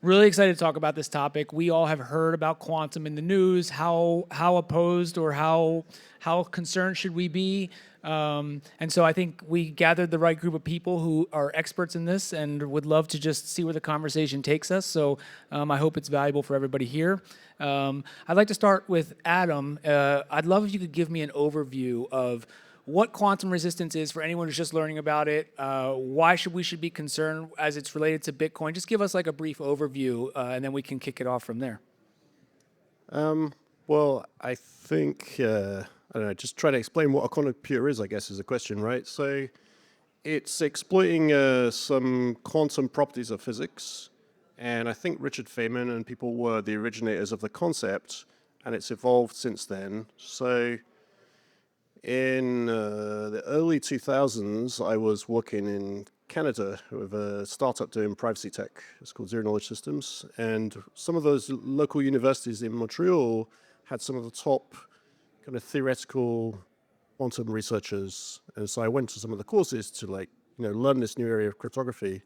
Really excited to talk about this topic. We all have heard about quantum in the news. How opposed or how concerned should we be? And so I think we gathered the right group of people who are experts in this and would love to just see where the conversation takes us. So I hope it's valuable for everybody here. I'd like to start with Adam. I'd love if you could give me an overview of what quantum resistance is for anyone who's just learning about it, why we should be concerned as it's related to Bitcoin. Just give us like a brief overview, and then we can kick it off from there. Well, I think, I don't know, just try to explain what a quantum computer is, I guess, is a question, right? So it's exploiting some quantum properties of physics. And I think Richard Feynman and people were the originators of the concept, and it's evolved since then. So in the early 2000s, I was working in Canada with a startup doing privacy tech. It's called Zero Knowledge Systems. And some of those local universities in Montreal had some of the top kind of theoretical quantum researchers. And so I went to some of the courses to learn this new area of cryptography.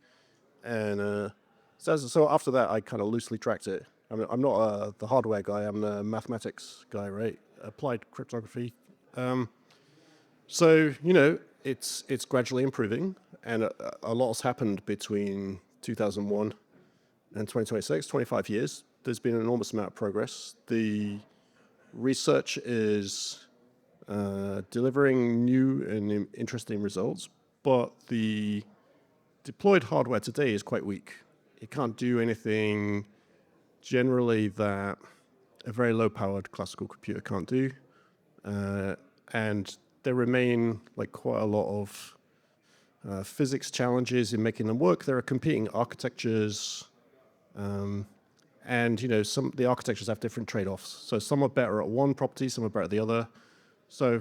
And so after that, I kind of loosely tracked it. I mean, I'm not the hardware guy, I'm the mathematics guy, right? Applied cryptography. So, it's gradually improving, and a lot has happened between 2001 and 2026, 25 years. There's been an enormous amount of progress. The research is delivering new and interesting results, but the deployed hardware today is quite weak. It can't do anything generally that a very low-powered classical computer can't do, and there remain quite a lot of physics challenges in making them work. There are competing architectures, and the architectures have different trade-offs. So some are better at one property, some are better at the other. So you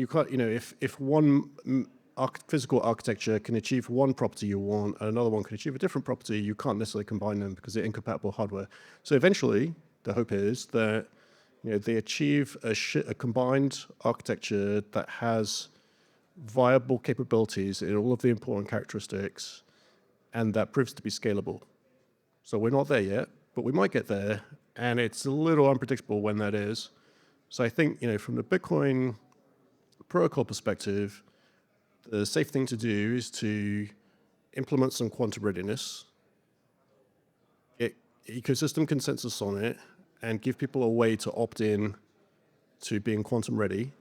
can't, if one physical architecture can achieve one property you want, and another one can achieve a different property, you can't necessarily combine them because they're incompatible hardware. So eventually, the hope is that they achieve a combined architecture that has viable capabilities in all of the important characteristics, and that proves to be scalable. So we're not there yet, but we might get there, and it's a little unpredictable when that is. So I think, from the Bitcoin protocol perspective, the safe thing to do is to implement some quantum readiness, get ecosystem consensus on it, and give people a way to opt in to being quantum ready,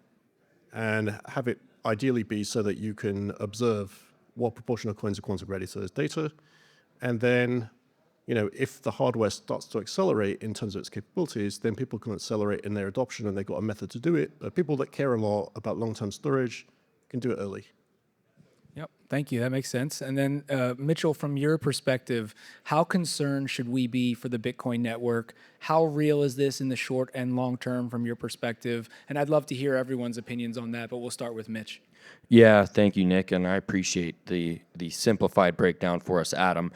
and have it ideally be so that you can observe what proportion of coins are quantum ready to this data. And then, if the hardware starts to accelerate in terms of its capabilities, then people can accelerate in their adoption, and they've got a method to do it. But people that care a lot about long-term storage can do it early. Yep, thank you. That makes sense. And then, Mitchell, from your perspective, how concerned should we be for the Bitcoin network? How real is this in the short and long term from your perspective? And I'd love to hear everyone's opinions on that, but we'll start with Mitch. Yeah, thank you, Nick, and I appreciate the simplified breakdown for us, Adam.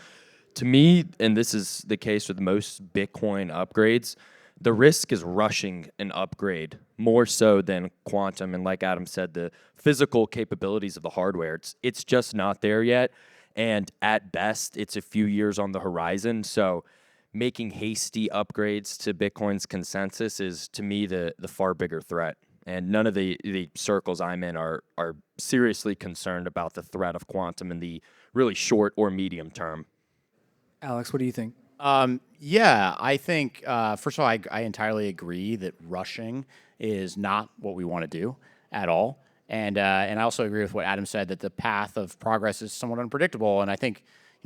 To me, and this is the case with most Bitcoin upgrades, the risk is rushing an upgrade more so than quantum. And like Adam said, the physical capabilities of the hardware, it's just not there yet. And at best, it's a few years on the horizon. So making hasty upgrades to Bitcoin's consensus is, to me, the far bigger threat. And none of the circles I'm in are seriously concerned about the threat of quantum in the really short or medium term. Alex, what do you think? Yeah, I think, first of all, I entirely agree that rushing is not what we want to do at all. And I also agree with what Adam said, that the path of progress is somewhat unpredictable. And I think,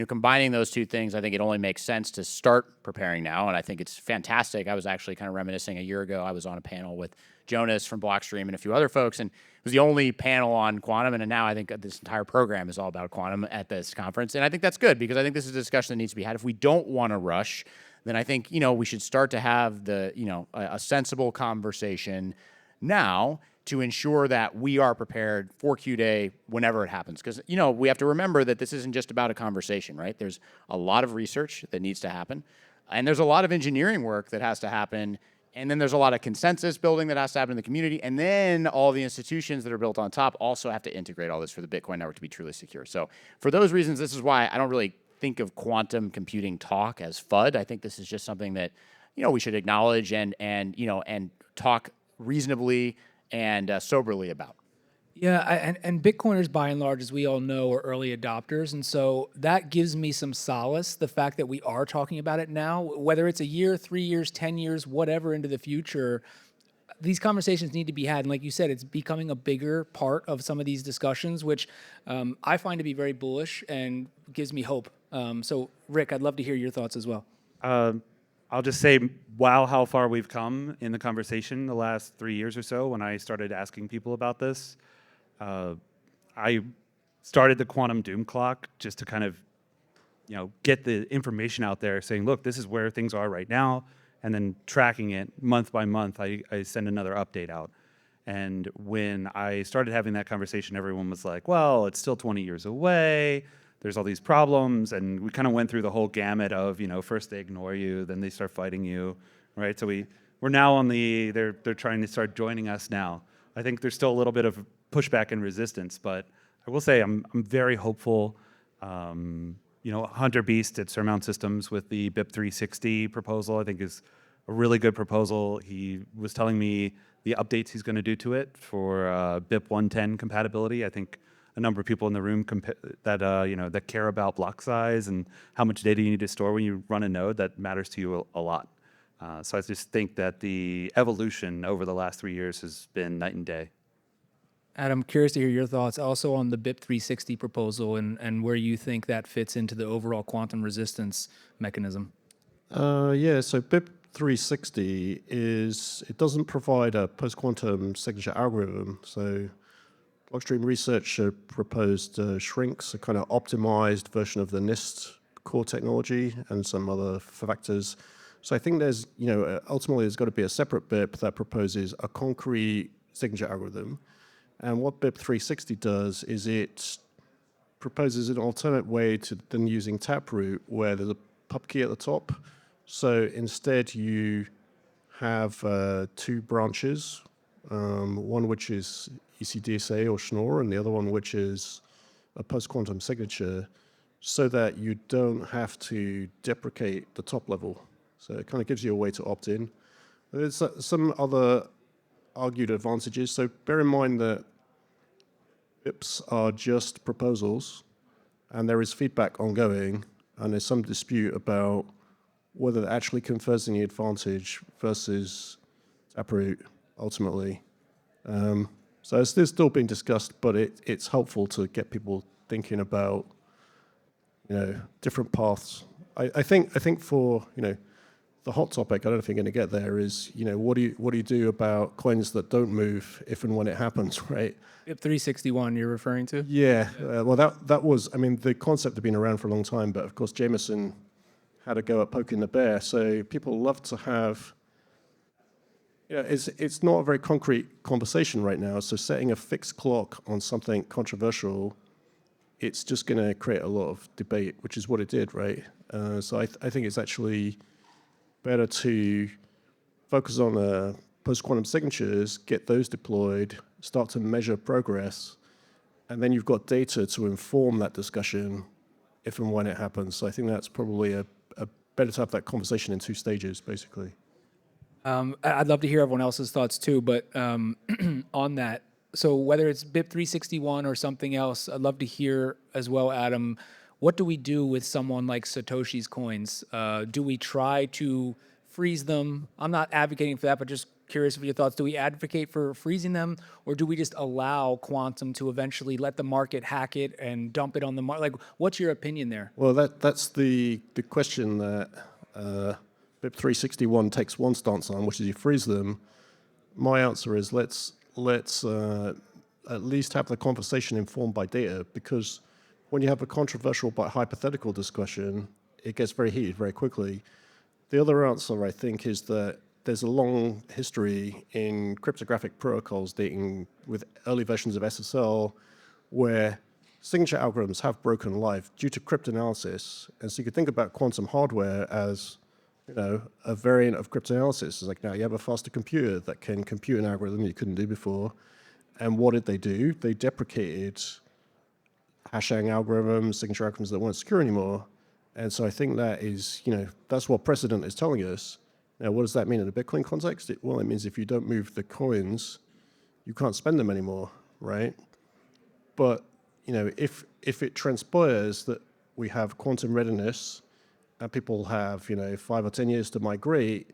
combining those two things, I think it only makes sense to start preparing now. And I think it's fantastic. I was actually kind of reminiscing a year ago. I was on a panel with Jonas from Blockstream and a few other folks, and it was the only panel on quantum. And now I think this entire program is all about quantum at this conference. And I think that's good, because I think this is a discussion that needs to be had. If we don't want to rush, then I think, we should start to have a sensible conversation now to ensure that we are prepared for Q-Day whenever it happens. Because, we have to remember that this isn't just about a conversation, right? There's a lot of research that needs to happen, and there's a lot of engineering work that has to happen, and then there's a lot of consensus building that has to happen in the community, and then all the institutions that are built on top also have to integrate all this for the Bitcoin network to be truly secure. So for those reasons, this is why I don't really think of quantum computing talk as FUD. I think this is just something that, we should acknowledge and talk reasonably and soberly about. Yeah, and Bitcoiners, by and large, as we all know, are early adopters, and so that gives me some solace. The fact that we are talking about it now, whether it's a year, 3 years, 10 years, whatever into the future, these conversations need to be had. And like you said, it's becoming a bigger part of some of these discussions, which I find to be very bullish and gives me hope. So, Rick, I'd love to hear your thoughts as well. I'll just say, wow, how far we've come in the conversation the last 3 years or so when I started asking people about this. I started the quantum doom clock just to kind of, get the information out there saying, look, this is where things are right now. And then tracking it month by month, I send another update out. And when I started having that conversation, everyone was like, well, it's still 20 years away. There's all these problems. And we kind of went through the whole gamut of, first they ignore you, then they start fighting you, right? So we're now on they're trying to start joining us now. I think there's still a little bit of pushback and resistance, but I will say I'm very hopeful. Hunter Beast at Surmount Systems with the BIP360 proposal, I think is a really good proposal. He was telling me the updates he's going to do to it for BIP110 compatibility. I think a number of people in the room that care about block size and how much data you need to store when you run a node, that matters to you a lot. So I just think that the evolution over the last 3 years has been night and day. Adam, curious to hear your thoughts also on the BIP360 proposal and where you think that fits into the overall quantum resistance mechanism. So BIP360 it doesn't provide a post-quantum signature algorithm. So Blockstream research proposed shrinks, a kind of optimized version of the NIST core technology and some other factors. So I think there's, ultimately there's got to be a separate BIP that proposes a concrete signature algorithm. And what BIP360 does is it proposes an alternate way to than using Taproot, where there's a pub key at the top. So instead, you have two branches, one which is ECDSA or Schnorr, and the other one which is a post-quantum signature, so that you don't have to deprecate the top level. So it kind of gives you a way to opt in. There's some other argued advantages. So bear in mind that BIPs are just proposals, and there is feedback ongoing, and there's some dispute about whether it actually confers any advantage versus Taproot ultimately. So it's still being discussed, but it's helpful to get people thinking about different paths. I think for the hot topic, I don't know if you're going to get there, is what do you do about coins that don't move if and when it happens, right? BIP361 you're referring to? Yeah. Well, that was, the concept had been around for a long time, but of course Jameson had a go at poking the bear. So people love to have, it's not a very concrete conversation right now. So setting a fixed clock on something controversial, it's just going to create a lot of debate, which is what it did, right? So I think it's actually better to focus on post-quantum signatures, get those deployed, start to measure progress, and then you've got data to inform that discussion if and when it happens. So I think that's probably a better to have that conversation in two stages, basically. I'd love to hear everyone else's thoughts too, but on that, so whether it's BIP361 or something else, I'd love to hear as well, Adam, what do we do with someone like Satoshi's coins? Do we try to freeze them? I'm not advocating for that, but just curious of your thoughts. Do we advocate for freezing them, or do we just allow quantum to eventually let the market hack it and dump it on the market? Like, what's your opinion there? Well, that's the question that BIP361 takes one stance on, which is you freeze them. My answer is let's at least have the conversation informed by data, because when you have a controversial but hypothetical discussion, it gets very heated very quickly. The other answer, I think, is that there's a long history in cryptographic protocols dating with early versions of SSL where signature algorithms have broken life due to cryptanalysis. And so you could think about quantum hardware as a variant of cryptanalysis. It's like now you have a faster computer that can compute an algorithm you couldn't do before. And what did they do? They deprecated hashing algorithms, signature algorithms that weren't secure anymore. And so I think that is, that's what precedent is telling us. Now, what does that mean in a Bitcoin context? Well, it means if you don't move the coins, you can't spend them anymore, right? But, if it transpires that we have quantum readiness and people have, 5 or 10 years to migrate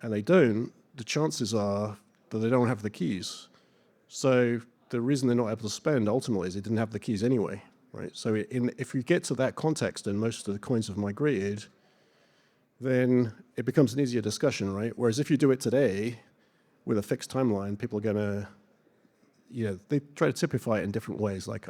and they don't, the chances are that they don't have the keys. So the reason they're not able to spend ultimately is they didn't have the keys anyway, right? So if you get to that context and most of the coins have migrated, then it becomes an easier discussion, right? Whereas if you do it today with a fixed timeline, people are going to, they try to typify it in different ways. Like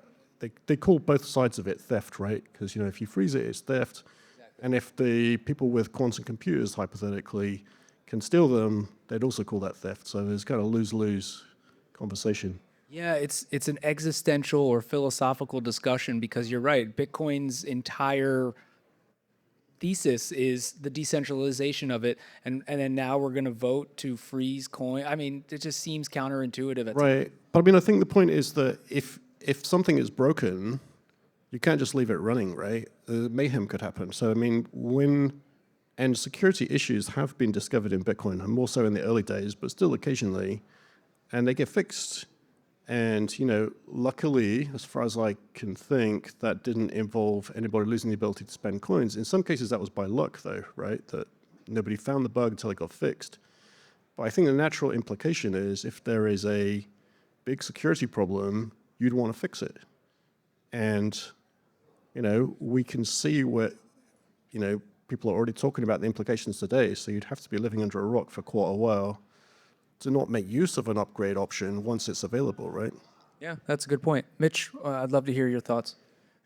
they call both sides of it theft, right? Because, if you freeze it, it's theft. Exactly. And if the people with quantum computers, hypothetically, can steal them, they'd also call that theft. So there's kind of lose-lose conversation. Yeah, it's an existential or philosophical discussion because you're right. Bitcoin's entire thesis is the decentralization of it, and then now we're going to vote to freeze coin. I mean, it just seems counterintuitive. Right, but I mean, I think the point is that if something is broken, you can't just leave it running, right? Mayhem could happen. So I mean, and security issues have been discovered in Bitcoin, and more so in the early days, but still occasionally, and they get fixed. And, luckily, as far as I can think, that didn't involve anybody losing the ability to spend coins. In some cases, that was by luck, though, right? That nobody found the bug until it got fixed. But I think the natural implication is if there is a big security problem, you'd want to fix it. And, we can see what, people are already talking about the implications today. So you'd have to be living under a rock for quite a while to not make use of an upgrade option once it's available, right? Yeah, that's a good point. Mitch, I'd love to hear your thoughts.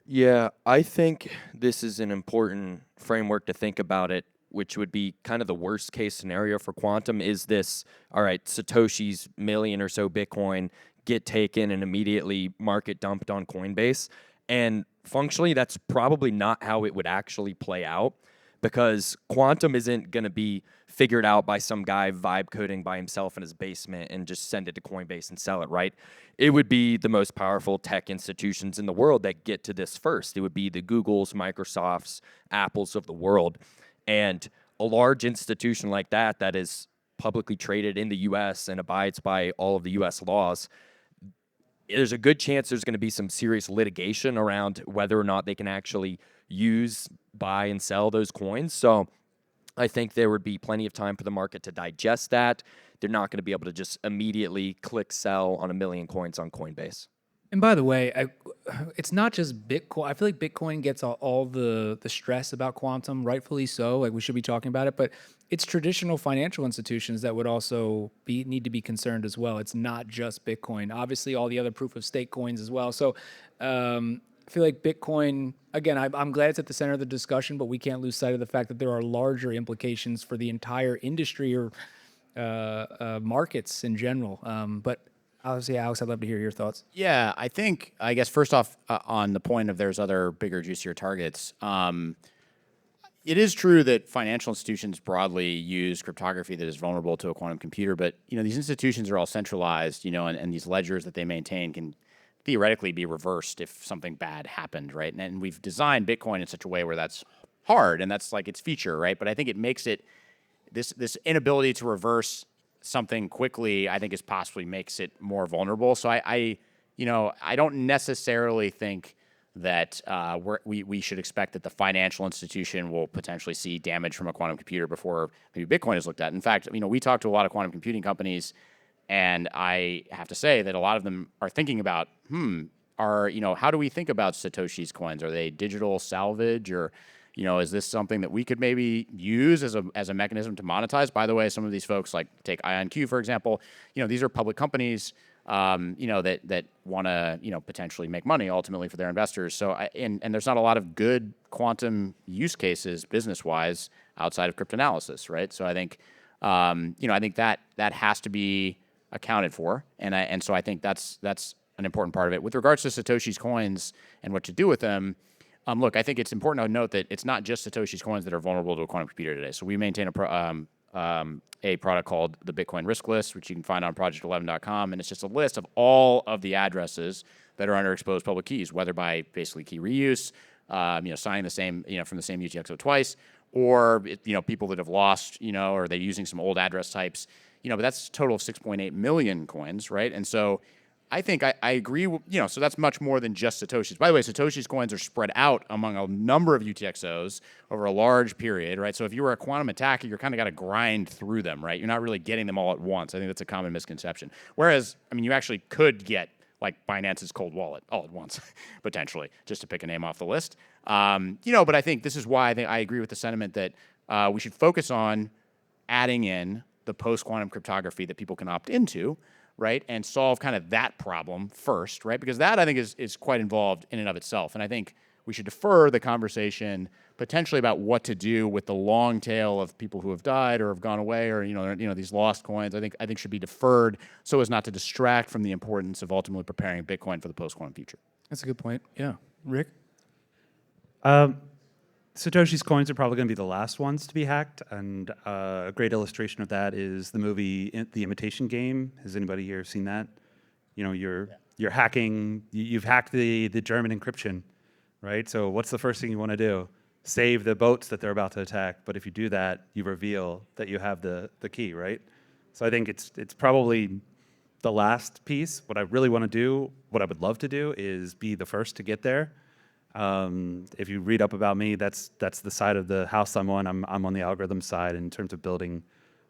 Yeah, I think this is an important framework to think about it, which would be kind of the worst case scenario for quantum is this, all right, Satoshi's million or so Bitcoin get taken and immediately market dumped on Coinbase. And functionally, that's probably not how it would actually play out because quantum isn't going to be figured out by some guy vibe coding by himself in his basement and just send it to Coinbase and sell it, right? It would be the most powerful tech institutions in the world that get to this first. It would be the Googles, Microsofts, Apples of the world. And a large institution like that is publicly traded in the US and abides by all of the US laws, there's a good chance there's going to be some serious litigation around whether or not they can actually use, buy, and sell those coins. So I think there would be plenty of time for the market to digest that. They're not going to be able to just immediately click sell on 1 million coins on Coinbase. And by the way, it's not just Bitcoin. I feel like Bitcoin gets all the stress about quantum, rightfully so. Like we should be talking about it, but it's traditional financial institutions that would also need to be concerned as well. It's not just Bitcoin. Obviously, all the other proof of stake coins as well. So I feel like Bitcoin, again, I'm glad it's at the center of the discussion, but we can't lose sight of the fact that there are larger implications for the entire industry or markets in general. But obviously, Alex, I'd love to hear your thoughts. Yeah, I guess first off, on the point of there's other bigger, juicier targets, it is true that financial institutions broadly use cryptography that is vulnerable to a quantum computer, but these institutions are all centralized, and these ledgers that they maintain can theoretically be reversed if something bad happened, right? And we've designed Bitcoin in such a way where that's hard, and that's like its feature, right? But I think it makes it this inability to reverse something quickly, I think, is possibly makes it more vulnerable. So I don't necessarily think that we should expect that the financial institution will potentially see damage from a quantum computer before maybe Bitcoin is looked at. In fact, we talk to a lot of quantum computing companies, and I have to say that a lot of them are thinking about, how do we think about Satoshi's coins? Are they digital salvage, or is this something that we could maybe use as a mechanism to monetize? By the way, some of these folks, like take IonQ, for example, these are public companies, that want to, potentially make money ultimately for their investors. So, and there's not a lot of good quantum use cases business-wise outside of cryptanalysis, right? So I think, I think that has to be accounted for, and so I think that's an important part of it. With regards to Satoshi's coins and what to do with them, look, I think it's important to note that it's not just Satoshi's coins that are vulnerable to a quantum computer today. So we maintain a product called the Bitcoin Risk List, which you can find on project11.com, and it's just a list of all of the addresses that are under exposed public keys, whether by basically key reuse, signing the same, from the same UTXO twice, or people that have lost, or they're using some old address types, but that's a total of 6.8 million coins, right? And so I think I agree, so that's much more than just Satoshis. By the way, Satoshis coins are spread out among a number of UTXOs over a large period, right? So if you were a quantum attacker, you're kind of got to grind through them, right? You're not really getting them all at once. I think that's a common misconception. Whereas, you actually could get like Binance's cold wallet all at once, potentially, just to pick a name off the list. But I think this is why I agree with the sentiment that we should focus on adding in the post-quantum cryptography that people can opt into, right, and solve kind of that problem first, right, because that I think is quite involved in and of itself. And I think we should defer the conversation potentially about what to do with the long tail of people who have died or have gone away, or these lost coins. I think should be deferred so as not to distract from the importance of ultimately preparing Bitcoin for the post-quantum future. That's a good point. Yeah, Rick. Satoshi's coins are probably going to be the last ones to be hacked, and a great illustration of that is the movie The Imitation Game. Has anybody here seen that? You're hacking. You've hacked the German encryption, right? So what's the first thing you want to do? Save the boats that they're about to attack. But if you do that, you reveal that you have the key, right? So I think it's probably the last piece. What I really want to do, what I would love to do, is be the first to get there. If you read up about me, that's the side of the house I'm on. I'm on the algorithm side in terms of building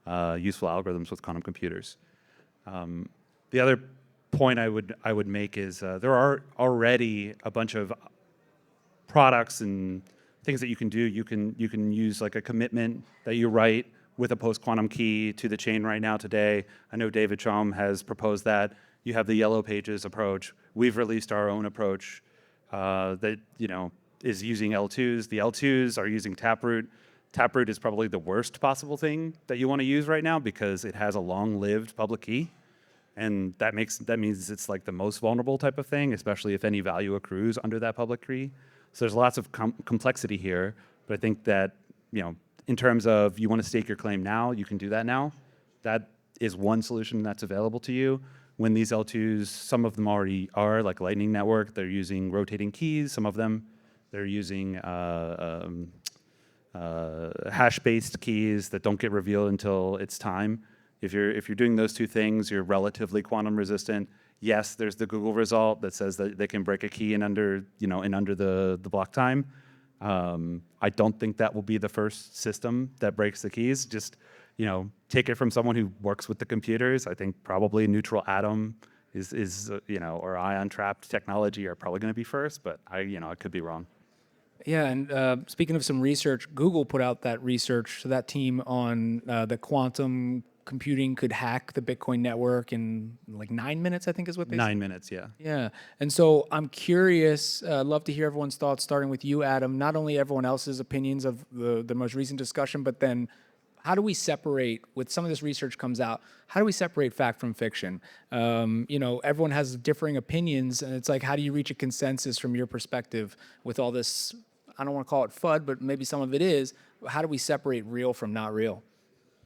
useful algorithms with quantum computers. The other point I would make is there are already a bunch of products and things that you can do. You can use like a commitment that you write with a post-quantum key to the chain right now today. I know David Chaum has proposed that. You have the Yellow Pages approach. We've released our own approach. That is using L2s. The L2s are using Taproot. Taproot is probably the worst possible thing that you want to use right now because it has a long-lived public key, and that means it's like the most vulnerable type of thing, especially if any value accrues under that public key. So there's lots of complexity here, but I think that in terms of you want to stake your claim now, you can do that now. That is one solution that's available to you. When these L2s, some of them already are, like Lightning Network, they're using rotating keys. Some of them, they're using hash-based keys that don't get revealed until it's time. If you're doing those two things, you're relatively quantum resistant. Yes, there's the Google result that says that they can break a key in under the block time. I don't think that will be the first system that breaks the keys. Just take it from someone who works with the computers. I think probably neutral atom is or ion trapped technology are probably going to be first, but I could be wrong. Yeah, and speaking of some research, Google put out that research, so that team on the quantum computing could hack the Bitcoin network in like 9 minutes, I think is what they said. 9 minutes, yeah. Yeah, and so I'm curious, love to hear everyone's thoughts, starting with you, Adam, not only everyone else's opinions of the most recent discussion, but then how do we separate, with some of this research comes out, how do we separate fact from fiction? Everyone has differing opinions, and it's like, how do you reach a consensus from your perspective with all this, I don't want to call it FUD, but maybe some of it is. How do we separate real from not real?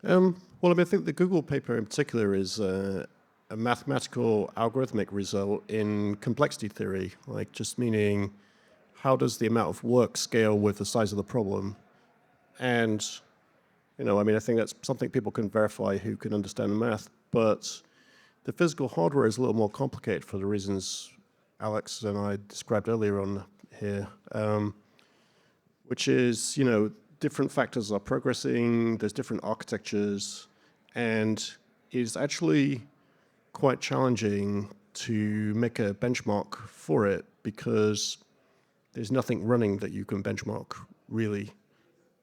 Well, I think the Google paper in particular is a mathematical algorithmic result in complexity theory, like just meaning how does the amount of work scale with the size of the problem? And I think that's something people can verify who can understand the math, but the physical hardware is a little more complicated for the reasons Alex and I described earlier on here, which is, different factors are progressing, there's different architectures, and it's actually quite challenging to make a benchmark for it because there's nothing running that you can benchmark, really,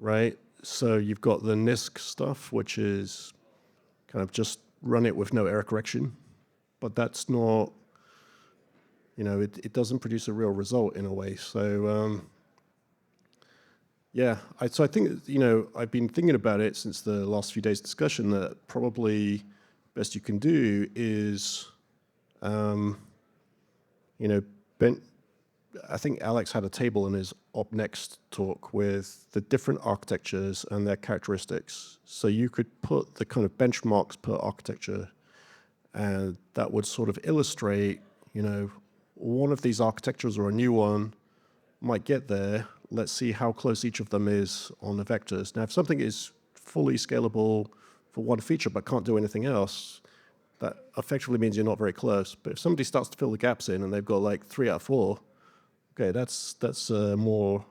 right? So you've got the NISC stuff, which is kind of just run it with no error correction, but that's not, it doesn't produce a real result in a way. So, so I think, I've been thinking about it since the last few days' discussion that probably best you can do is, I think Alex had a table in his Up Next talk with the different architectures and their characteristics. So you could put the kind of benchmarks per architecture, and that would sort of illustrate, one of these architectures or a new one, might get there. Let's see how close each of them is on the vectors. Now, if something is fully scalable for one feature but can't do anything else, that effectively means you're not very close. But if somebody starts to fill the gaps in and they've got like 3 out of 4, okay, that's more,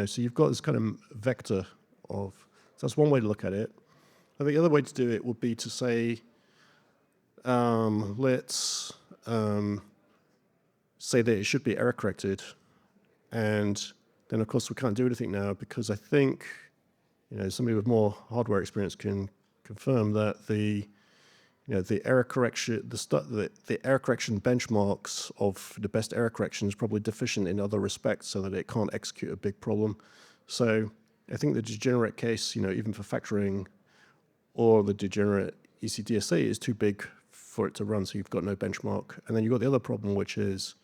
so you've got this kind of vector of, so that's one way to look at it. I think the other way to do it would be to say, let's say that it should be error corrected. And then, of course, we can't do anything now because I think, somebody with more hardware experience can confirm that the error correction, the error correction benchmarks of the best error correction is probably deficient in other respects, so that it can't execute a big problem. So I think the degenerate case, even for factoring, or the degenerate ECDSA is too big for it to run, so you've got no benchmark. And then you've got the other problem, which is,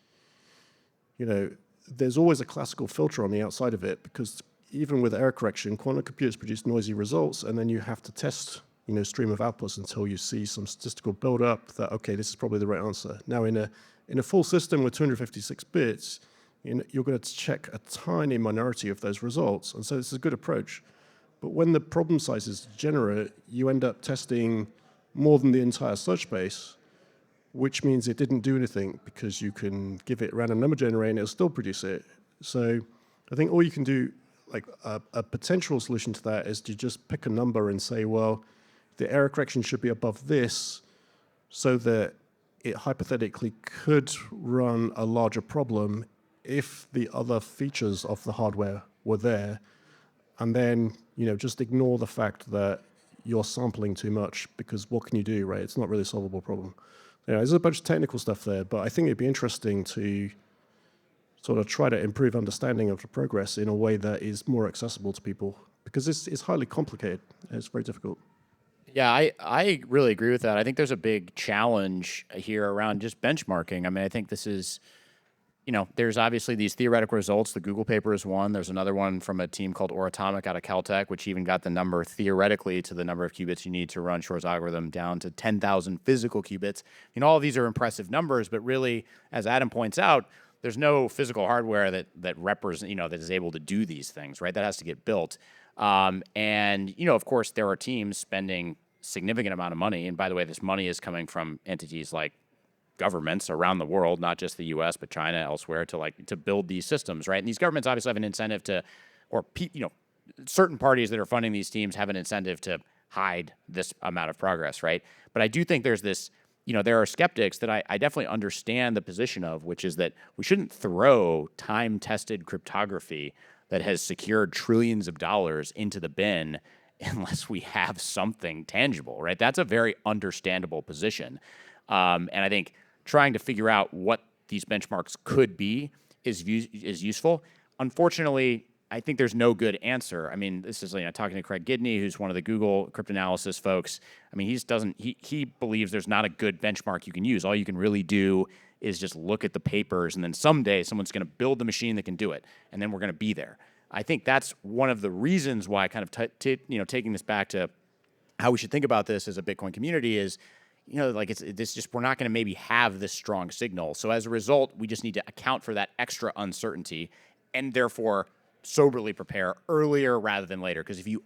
there's always a classical filter on the outside of it, because even with error correction, quantum computers produce noisy results, and then you have to test stream of outputs until you see some statistical build-up that, okay, this is probably the right answer. Now, in a full system with 256 bits, you're going to check a tiny minority of those results, and so this is a good approach. But when the problem size is degenerate, you end up testing more than the entire search space, which means it didn't do anything because you can give it random number generator and it'll still produce it. So I think all you can do, like a potential solution to that, is to just pick a number and say, well, the error correction should be above this so that it hypothetically could run a larger problem if the other features of the hardware were there. And then, just ignore the fact that you're sampling too much, because what can you do, right? It's not really a solvable problem. There's a bunch of technical stuff there, but I think it'd be interesting to sort of try to improve understanding of the progress in a way that is more accessible to people, because it's highly complicated. It's very difficult. Yeah, I really agree with that. I think there's a big challenge here around just benchmarking. I mean, I think this is, there's obviously these theoretical results. The Google paper is one. There's another one from a team called Oratomic out of Caltech, which even got the number theoretically to the number of qubits you need to run Shor's algorithm down to 10,000 physical qubits. All of these are impressive numbers, but really, as Adam points out, there's no physical hardware that represents, that is able to do these things, right? That has to get built. And of course, there are teams spending significant amount of money. And by the way, this money is coming from entities like governments around the world, not just the U.S., but China, elsewhere, to build these systems, right? And these governments obviously have an incentive to, or certain parties that are funding these teams have an incentive to hide this amount of progress, right? But I do think there's this, there are skeptics that I definitely understand the position of, which is that we shouldn't throw time-tested cryptography that has secured trillions of dollars into the bin unless we have something tangible, right? That's a very understandable position. And I think trying to figure out what these benchmarks could be is useful. Unfortunately, I think there's no good answer. I mean, this is talking to Craig Gidney, who's one of the Google cryptanalysis folks. I mean, he believes there's not a good benchmark you can use. All you can really do is just look at the papers, and then someday someone's going to build the machine that can do it, and then we're going to be there. I think that's one of the reasons why kind of taking this back to how we should think about this as a Bitcoin community is, we're not going to maybe have this strong signal. So as a result, we just need to account for that extra uncertainty, and therefore soberly prepare earlier rather than later. Because if you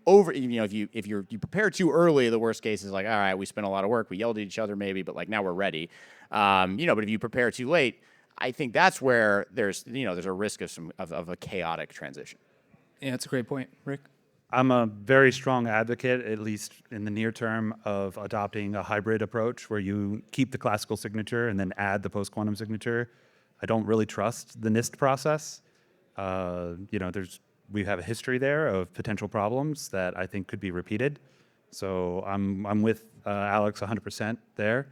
prepare too early, the worst case is like, all right, we spent a lot of work, we yelled at each other maybe, but now we're ready. But if you prepare too late, I think that's where there's a risk of a chaotic transition. Yeah, that's a great point, Rick. I'm a very strong advocate, at least in the near term, of adopting a hybrid approach where you keep the classical signature and then add the post-quantum signature. I don't really trust the NIST process. We have a history there of potential problems that I think could be repeated. So I'm with Alex 100% there.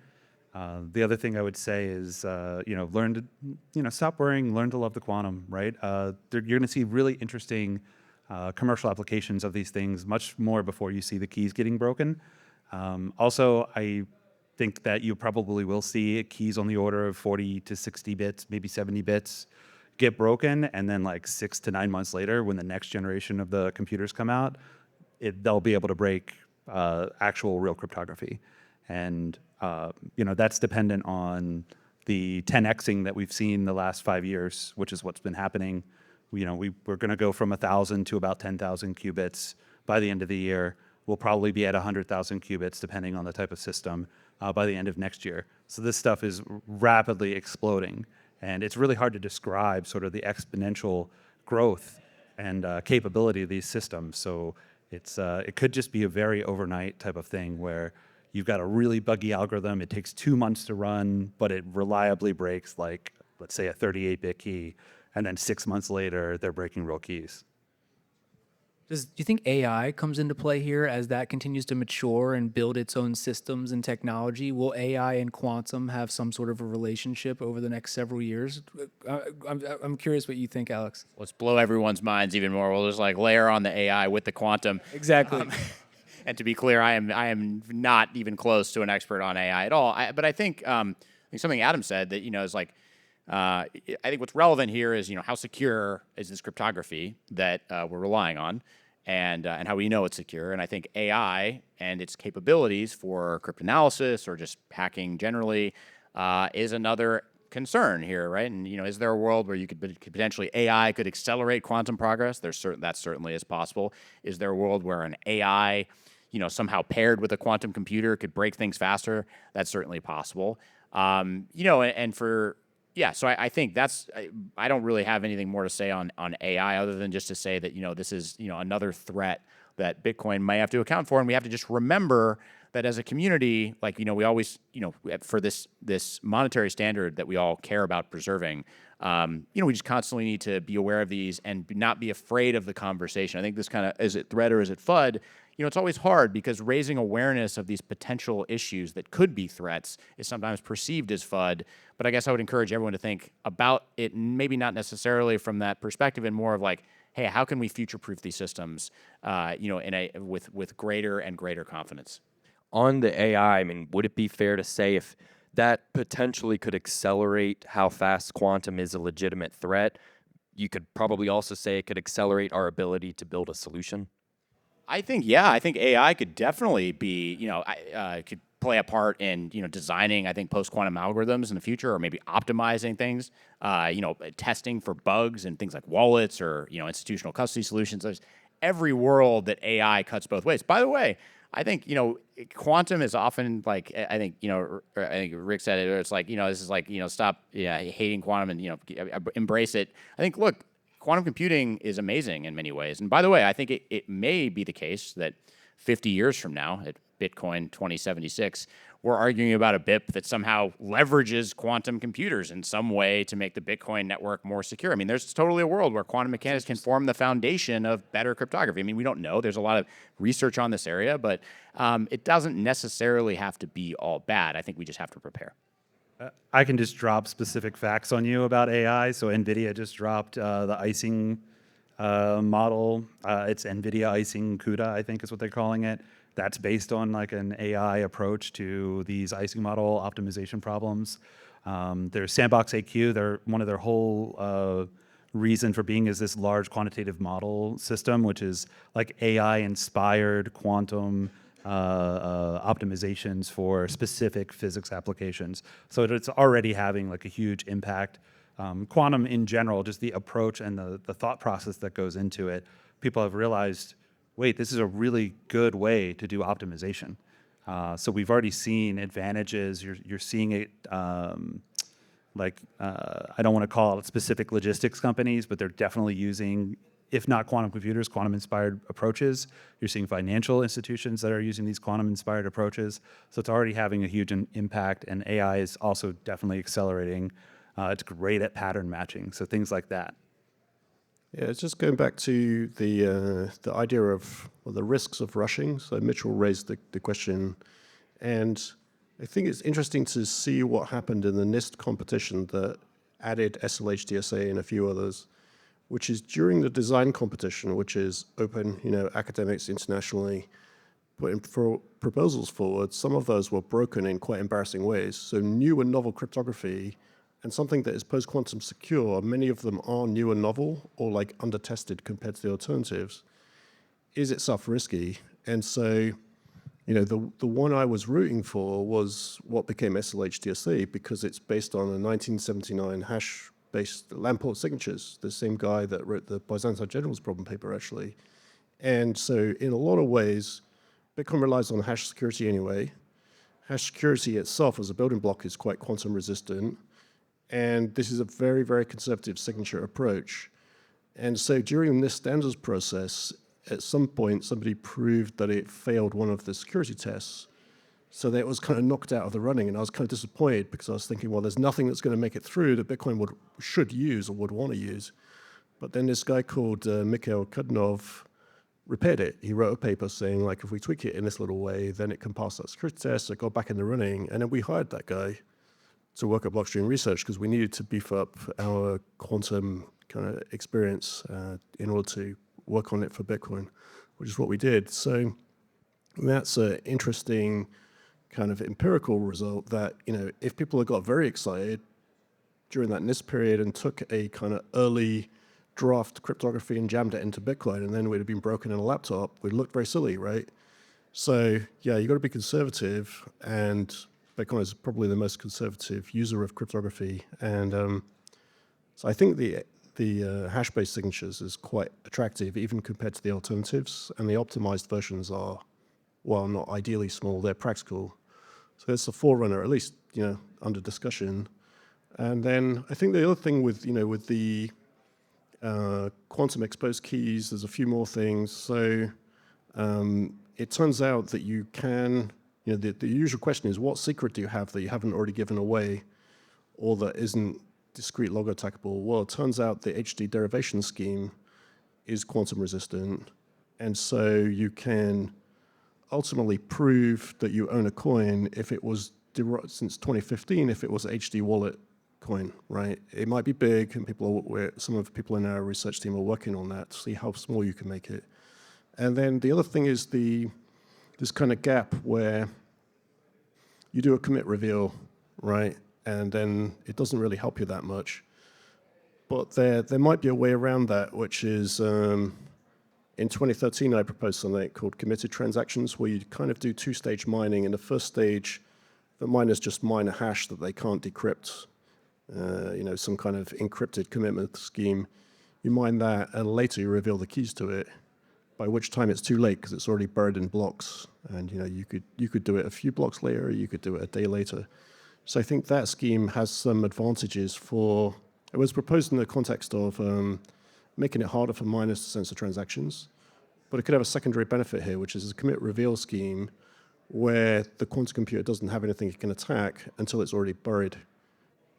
The other thing I would say is, learn to, stop worrying, learn to love the quantum, right? You're going to see really interesting commercial applications of these things much more before you see the keys getting broken. Also, I think that you probably will see keys on the order of 40 to 60 bits, maybe 70 bits get broken, and then 6 to 9 months later, when the next generation of the computers come out, they'll be able to break actual real cryptography. And that's dependent on the 10xing that we've seen the last 5 years, which is what's been happening we're going to go from 1,000 to about 10,000 qubits by the end of the year. We'll probably be at 100,000 qubits, depending on the type of system, by the end of next year. So this stuff is rapidly exploding, and it's really hard to describe sort of the exponential growth and capability of these systems. So it could just be a very overnight type of thing where you've got a really buggy algorithm. It takes 2 months to run, but it reliably breaks, like, let's say, a 38-bit key, and then 6 months later, they're breaking real keys. Do you think AI comes into play here as that continues to mature and build its own systems and technology? Will AI and quantum have some sort of a relationship over the next several years? I'm curious what you think, Alex. Let's blow everyone's minds even more. We'll just like layer on the AI with the quantum. Exactly. And to be clear, I am not even close to an expert on AI at all. But I think something Adam said that is like I think what's relevant here is how secure is this cryptography that we're relying on, and how we know it's secure. And I think AI and its capabilities for cryptanalysis or just hacking generally is another concern here, right? And is there a world where you could potentially AI could accelerate quantum progress? That certainly is possible. Is there a world where an AI somehow paired with a quantum computer could break things faster? That's certainly possible. So I think I don't really have anything more to say on AI other than just to say that, this is, another threat that Bitcoin might have to account for. And we have to just remember that as a community, like, we always, for this monetary standard that we all care about preserving, we just constantly need to be aware of these and not be afraid of the conversation. I think this kind of, is it threat or is it FUD? It's always hard because raising awareness of these potential issues that could be threats is sometimes perceived as FUD. But I guess I would encourage everyone to think about it, maybe not necessarily from that perspective, and more of like, hey, how can we future-proof these systems, with greater and greater confidence? On the AI, I mean, would it be fair to say if that potentially could accelerate how fast quantum is a legitimate threat, you could probably also say it could accelerate our ability to build a solution? I think AI could definitely be, could play a part in, designing, I think, post-quantum algorithms in the future, or maybe optimizing things, testing for bugs and things like wallets or, institutional custody solutions. There's every world that AI cuts both ways. By the way, I think, quantum is often like, I think Rick said it, it's like, this is like, stop hating quantum and, embrace it. I think, look, quantum computing is amazing in many ways. And by the way, I think it may be the case that 50 years from now, at Bitcoin2026, we're arguing about a BIP that somehow leverages quantum computers in some way to make the Bitcoin network more secure. I mean, there's totally a world where quantum mechanics can form the foundation of better cryptography. I mean, we don't know. There's a lot of research on this area, but it doesn't necessarily have to be all bad. I think we just have to prepare. I can just drop specific facts on you about AI. So NVIDIA just dropped the icing model. It's NVIDIA icing CUDA, I think is what they're calling it. That's based on like an AI approach to these icing model optimization problems. There's Sandbox AQ. One of their whole reason for being is this large quantitative model system, which is like AI-inspired quantum optimizations for specific physics applications. So it's already having like a huge impact. Quantum in general, just the approach and the thought process that goes into it, people have realized, wait, this is a really good way to do optimization. So we've already seen advantages. You're seeing it I don't want to call it specific logistics companies, but they're definitely using, if not quantum computers, quantum-inspired approaches. You're seeing financial institutions that are using these quantum-inspired approaches. So it's already having a huge impact, and AI is also definitely accelerating. It's great at pattern matching, so things like that. Yeah, it's just going back to the idea of the risks of rushing. So Mitchell raised the question, and I think it's interesting to see what happened in the NIST competition that added SLHDSA and a few others, which is during the design competition, which is open, academics internationally putting proposals forward. Some of those were broken in quite embarrassing ways. So new and novel cryptography and something that is post-quantum secure, many of them are new and novel or like under-tested compared to the alternatives, is itself risky. And so, the one I was rooting for was what became SLHDSA because it's based on a 1979 hash hash-based Lamport signatures, the same guy that wrote the Byzantine Generals problem paper, actually. And so in a lot of ways, Bitcoin relies on hash security anyway. Hash security itself as a building block is quite quantum resistant. And this is a very, very conservative signature approach. And so during this standards process, at some point, somebody proved that it failed one of the security tests. So that it was kind of knocked out of the running. And I was kind of disappointed because I was thinking, well, there's nothing that's going to make it through that Bitcoin should use or would want to use. But then this guy called Mikhail Kudinov repaired it. He wrote a paper saying, like, if we tweak it in this little way, then it can pass that security test. So it got back in the running. And then we hired that guy to work at Blockstream Research because we needed to beef up our quantum kind of experience in order to work on it for Bitcoin, which is what we did. So that's an interesting kind of empirical result that, if people had got very excited during that NIST period and took a kind of early draft cryptography and jammed it into Bitcoin, and then it would have been broken in a laptop, we'd look very silly, right? So yeah, you got to be conservative, and Bitcoin is probably the most conservative user of cryptography. And so I think the hash-based signatures is quite attractive, even compared to the alternatives. And the optimized versions are, well, not ideally small, they're practical. So it's a forerunner, at least, under discussion. And then I think the other thing with the quantum exposed keys, there's a few more things. So it turns out that you can, the usual question is, what secret do you have that you haven't already given away or that isn't discrete log attackable? Well, it turns out the HD derivation scheme is quantum resistant. And so you can ultimately prove that you own a coin if it was derived since 2015, if it was HD wallet coin, right? It might be big, and some of the people in our research team are working on that to see how small you can make it. And then the other thing is this kind of gap where you do a commit reveal, right? And then it doesn't really help you that much. But there might be a way around that, which is in 2013, I proposed something called committed transactions, where you kind of do two-stage mining. In the first stage, the miners just mine a hash that they can't decrypt, some kind of encrypted commitment scheme. You mine that, and later you reveal the keys to it, by which time it's too late because it's already buried in blocks. And you could do it a few blocks later, or you could do it a day later. So I think that scheme has some advantages for. It was proposed in the context of making it harder for miners to censor transactions, but it could have a secondary benefit here, which is a commit reveal scheme where the quantum computer doesn't have anything it can attack until it's already buried.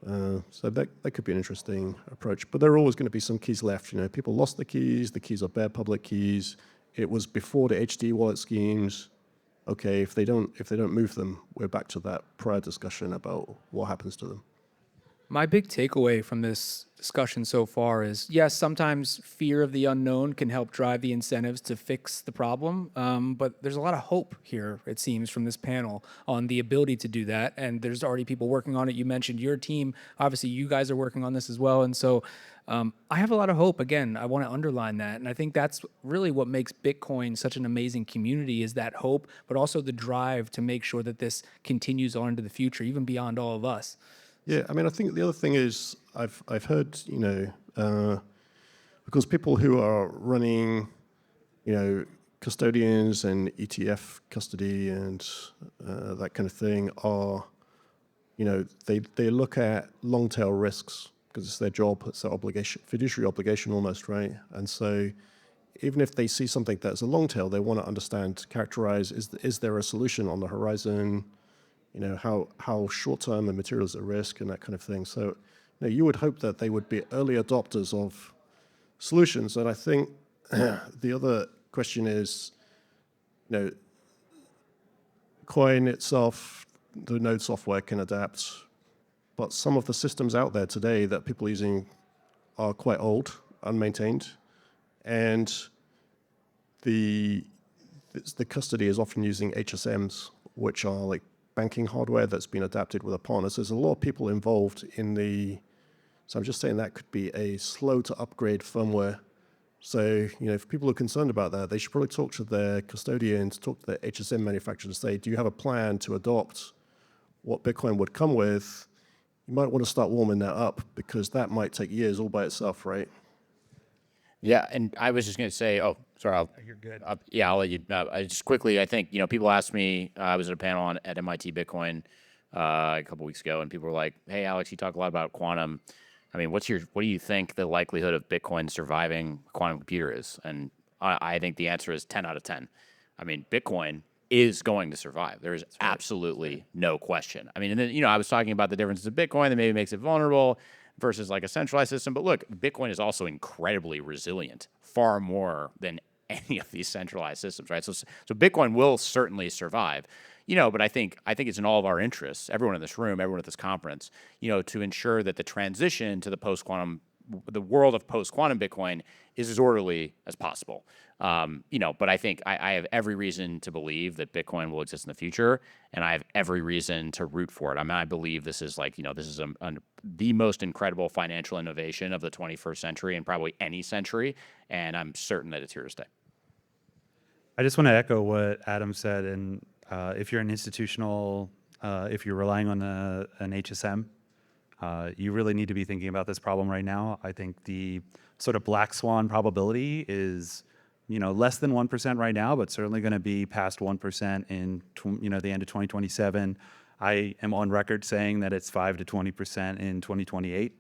So that could be an interesting approach, but there are always going to be some keys left. People lost the keys are bare public keys. It was before the HD wallet schemes. Okay, if they don't move them, we're back to that prior discussion about what happens to them. My big takeaway from this discussion so far is, yes, sometimes fear of the unknown can help drive the incentives to fix the problem, but there's a lot of hope here, it seems, from this panel on the ability to do that, and there's already people working on it. You mentioned your team. Obviously, you guys are working on this as well, and so I have a lot of hope. Again, I want to underline that, and I think that's really what makes Bitcoin such an amazing community, is that hope, but also the drive to make sure that this continues on into the future, even beyond all of us. Yeah, I mean, I think the other thing is I've heard, because people who are running, custodians and ETF custody and that kind of thing are, they look at long tail risks because it's their job, it's their obligation, fiduciary obligation almost, right? And so even if they see something that's a long tail, they want to understand, characterize, is there a solution on the horizon? How short-term and materials at risk and that kind of thing. So you would hope that they would be early adopters of solutions. And I think the other question is, coin itself, the node software can adapt, but some of the systems out there today that people are using are quite old, unmaintained, and the custody is often using HSMs, which are like banking hardware that's been adapted with a partner. So there's a lot of people involved in so I'm just saying that could be a slow to upgrade firmware. So, if people are concerned about that, they should probably talk to their custodians, talk to their HSM manufacturers and say, do you have a plan to adopt what Bitcoin would come with you might want to start warming that up because that might take years all by itself, right? Yeah, and I was just going to say, oh, sorry. You're good. Yeah, I'll let you. I just quickly, I think people asked me. I was at a panel at MIT Bitcoin a couple weeks ago, and people were like, "Hey, Alex, you talk a lot about quantum. I mean, what do you think the likelihood of Bitcoin surviving a quantum computer is?" And I think the answer is 10 out of 10. I mean, Bitcoin is going to survive. There is absolutely no question. I mean, and then I was talking about the differences of Bitcoin that maybe makes it vulnerable versus like a centralized system. But look, Bitcoin is also incredibly resilient, far more than any of these centralized systems, right? So Bitcoin will certainly survive, but I think it's in all of our interests, everyone in this room, everyone at this conference, to ensure that the transition to the world of post-quantum Bitcoin is as orderly as possible. But I think I have every reason to believe that Bitcoin will exist in the future, and I have every reason to root for it. I mean, I believe this is the most incredible financial innovation of the 21st century and probably any century, and I'm certain that it's here to stay. I just want to echo what Adam said, and if you're an institutional, if you're relying on an HSM, you really need to be thinking about this problem right now. I think the sort of black swan probability is, less than 1% right now, but certainly going to be past 1% in, the end of 2027. I am on record saying that it's 5 to 20% in 2028.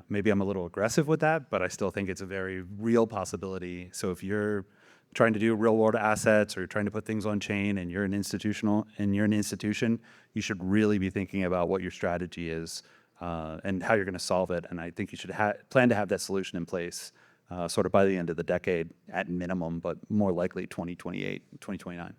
Maybe I'm a little aggressive with that, but I still think it's a very real possibility. So if you're trying to do real world assets or you're trying to put things on chain and you're an institution, you should really be thinking about what your strategy is and how you're going to solve it. And I think you should plan to have that solution in place sort of by the end of the decade at minimum, but more likely 2028, 2029.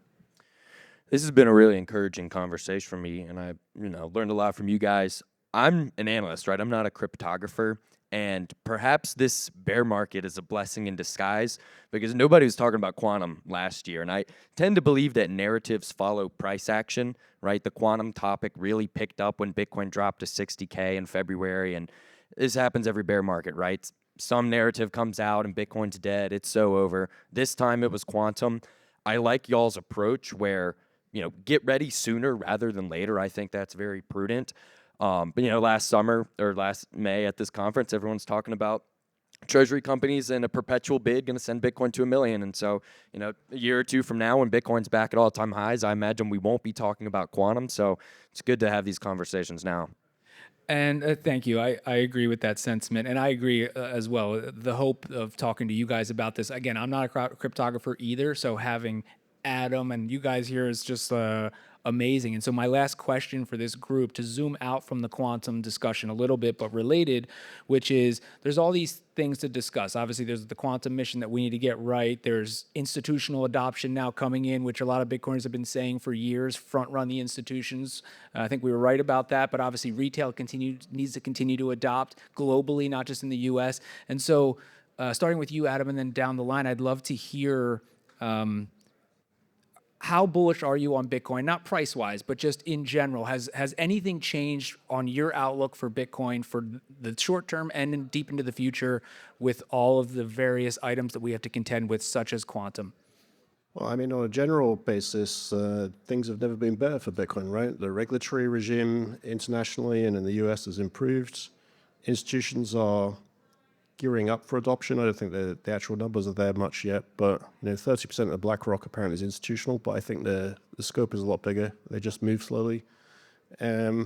This has been a really encouraging conversation for me, and I, learned a lot from you guys. I'm an analyst, right? I'm not a cryptographer, and perhaps this bear market is a blessing in disguise because nobody was talking about quantum last year, and I tend to believe that narratives follow price action, right? The quantum topic really picked up when Bitcoin dropped to 60K in February, and this happens every bear market, right? Some narrative comes out and Bitcoin's dead, it's so over. This time it was quantum. I like y'all's approach where, get ready sooner rather than later. I think that's very prudent. But last summer or last May at this conference, everyone's talking about Treasury companies in a perpetual bid going to send Bitcoin to $1 million. And so, a year or two from now when Bitcoin's back at all-time highs, I imagine we won't be talking about quantum. So it's good to have these conversations now. And thank you. I agree with that sentiment. And I agree as well. The hope of talking to you guys about this, again, I'm not a cryptographer either. So having Adam and you guys here is just amazing. And so my last question for this group, to zoom out from the quantum discussion a little bit, but related, which is there's all these things to discuss. Obviously, there's the quantum mission that we need to get right. There's institutional adoption now coming in, which a lot of Bitcoiners have been saying for years, front run the institutions. I think we were right about that, but obviously retail needs to continue to adopt globally, not just in the US. And so starting with you, Adam, and then down the line, I'd love to hear how bullish are you on Bitcoin? Not price-wise, but just in general. Has anything changed on your outlook for Bitcoin for the short term and deep into the future with all of the various items that we have to contend with, such as quantum? Well, I mean, on a general basis, things have never been better for Bitcoin, right? The regulatory regime internationally and in the US has improved. Institutions are gearing up for adoption. I don't think the actual numbers are there much yet, but 30% of BlackRock apparently is institutional, but I think the scope is a lot bigger. They just move slowly. A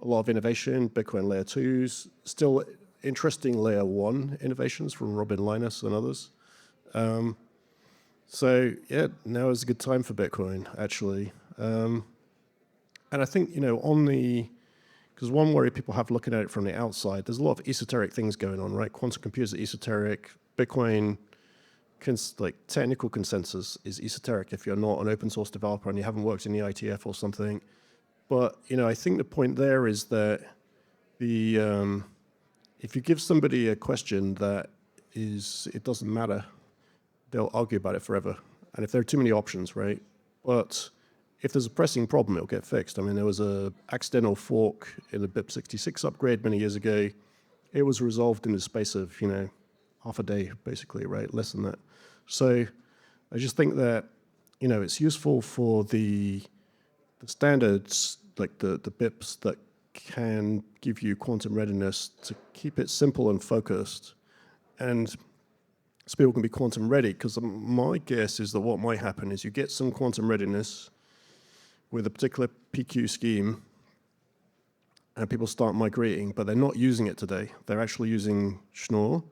lot of innovation, Bitcoin layer 2s, still interesting layer 1 innovations from Robin Linus and others. So yeah, now is a good time for Bitcoin, actually. And I think, because one worry people have looking at it from the outside, there's a lot of esoteric things going on, right? Quantum computers are esoteric. Bitcoin, technical consensus is esoteric if you're not an open source developer and you haven't worked in the ITF or something. But, I think the point there is that if you give somebody a question that it doesn't matter, they'll argue about it forever. And if there are too many options, right? But if there's a pressing problem, it'll get fixed. I mean, there was an accidental fork in the BIP66 upgrade many years ago. It was resolved in the space of, half a day, basically, right? Less than that. So I just think that, it's useful for the standards, like the BIPs that can give you quantum readiness to keep it simple and focused, and so people can be quantum ready. Because my guess is that what might happen is you get some quantum readiness with a particular PQ scheme, and people start migrating, but they're not using it today. They're actually using Schnorr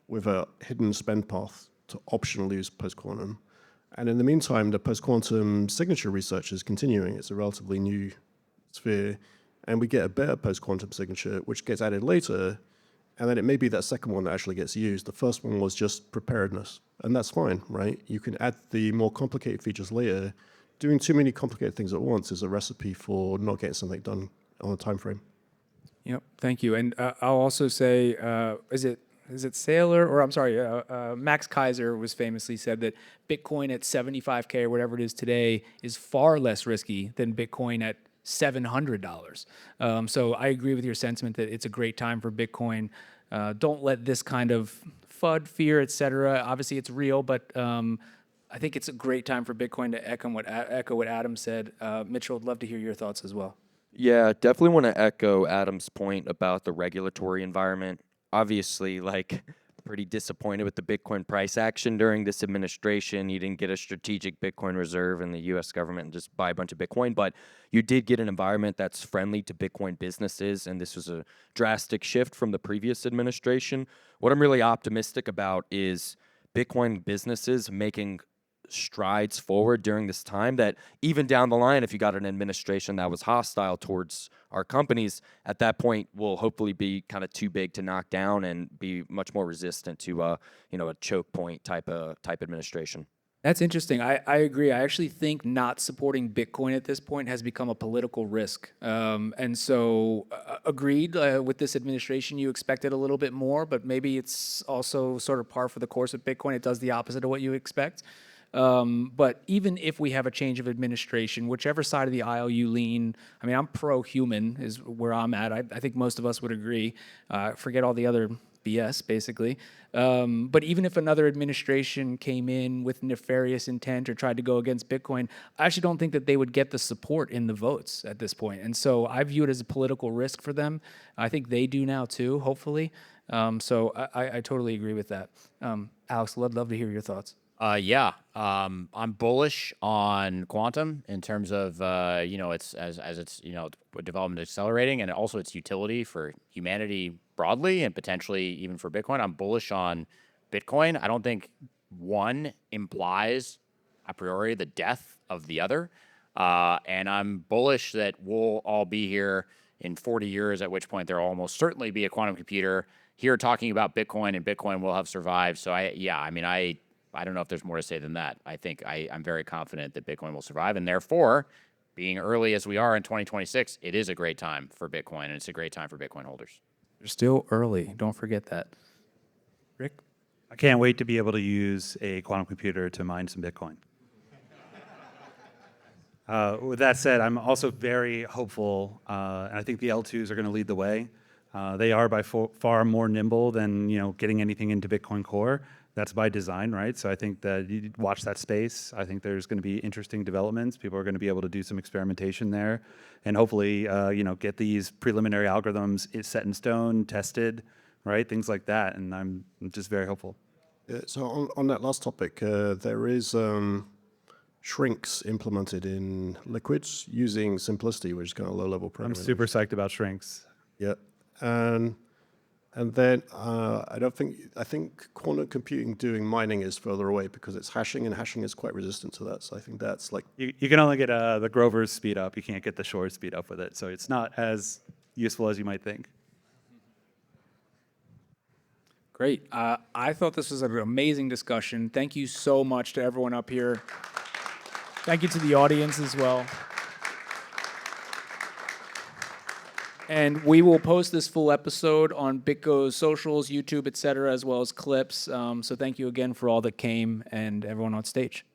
with a hidden spend path to optionally use post-quantum. And in the meantime, the post-quantum signature research is continuing. It's a relatively new sphere, and we get a better post-quantum signature, which gets added later, and then it may be that second one that actually gets used. The first one was just preparedness, and that's fine, right? You can add the more complicated features later. Doing too many complicated things at once is a recipe for not getting something done on a time frame. Yep, thank you. And I'll also say, is it Saylor, or I'm sorry, Max Kaiser was famously said that Bitcoin at 75K or whatever it is today is far less risky than Bitcoin at $700. So I agree with your sentiment that it's a great time for Bitcoin. Don't let this kind of FUD, fear, et cetera. Obviously, it's real, but I think it's a great time for Bitcoin to echo what Adam said. Mitchell, I'd love to hear your thoughts as well. Yeah, definitely want to echo Adam's point about the regulatory environment. Obviously, like, pretty disappointed with the Bitcoin price action during this administration. You didn't get a strategic Bitcoin reserve in the US government and just buy a bunch of Bitcoin, but you did get an environment that's friendly to Bitcoin businesses, and this was a drastic shift from the previous administration. What I'm really optimistic about is Bitcoin businesses making strides forward during this time, that even down the line, if you got an administration that was hostile towards our companies, at that point will hopefully be kind of too big to knock down and be much more resistant to a choke point type administration. That's interesting. I agree. I actually think not supporting Bitcoin at this point has become a political risk. And so agreed with this administration, you expected a little bit more, but maybe it's also sort of par for the course with Bitcoin. It does the opposite of what you expect. But even if we have a change of administration, whichever side of the aisle you lean, I mean, I'm pro-human is where I'm at. I think most of us would agree. Forget all the other BS, basically. But even if another administration came in with nefarious intent or tried to go against Bitcoin, I actually don't think that they would get the support in the votes at this point. And so I view it as a political risk for them. I think they do now too, hopefully. So I totally agree with that. Alex, I'd love to hear your thoughts. I'm bullish on quantum in terms of its development accelerating, and also its utility for humanity broadly and potentially even for Bitcoin. I'm bullish on Bitcoin. I don't think one implies a priori the death of the other, and I'm bullish that we'll all be here in 40 years, at which point there will almost certainly be a quantum computer here talking about Bitcoin, and Bitcoin will have survived. So I don't know if there's more to say than that. I think I'm very confident that Bitcoin will survive, and therefore, being early as we are in 2026, it is a great time for Bitcoin, and it's a great time for Bitcoin holders. They're still early. Don't forget that. Rick? I can't wait to be able to use a quantum computer to mine some Bitcoin. With that said, I'm also very hopeful, and I think the L2s are going to lead the way. They are by far more nimble than getting anything into Bitcoin Core. That's by design, right? So I think that you watch that space. I think there's going to be interesting developments. People are going to be able to do some experimentation there, and hopefully, get these preliminary algorithms set in stone, tested, right? Things like that. And I'm just very hopeful. Yeah, so on that last topic, there is shrinks implemented in liquids using simplicity, which is kind of low-level I'm programming. super psyched about shrinks. Yeah, and then I think quantum computing doing mining is further away because it's hashing, and hashing is quite resistant to that. So I think that's like You can only get the Grover's speed up. You can't get the Shor's speed up with it. So it's not as useful as you might think. Great. I thought this was an amazing discussion. Thank you so much to everyone up here. Thank you to the audience as well. And we will post this full episode on BitGo's socials, YouTube, et cetera, as well as clips. So thank you again for all that came and everyone on stage.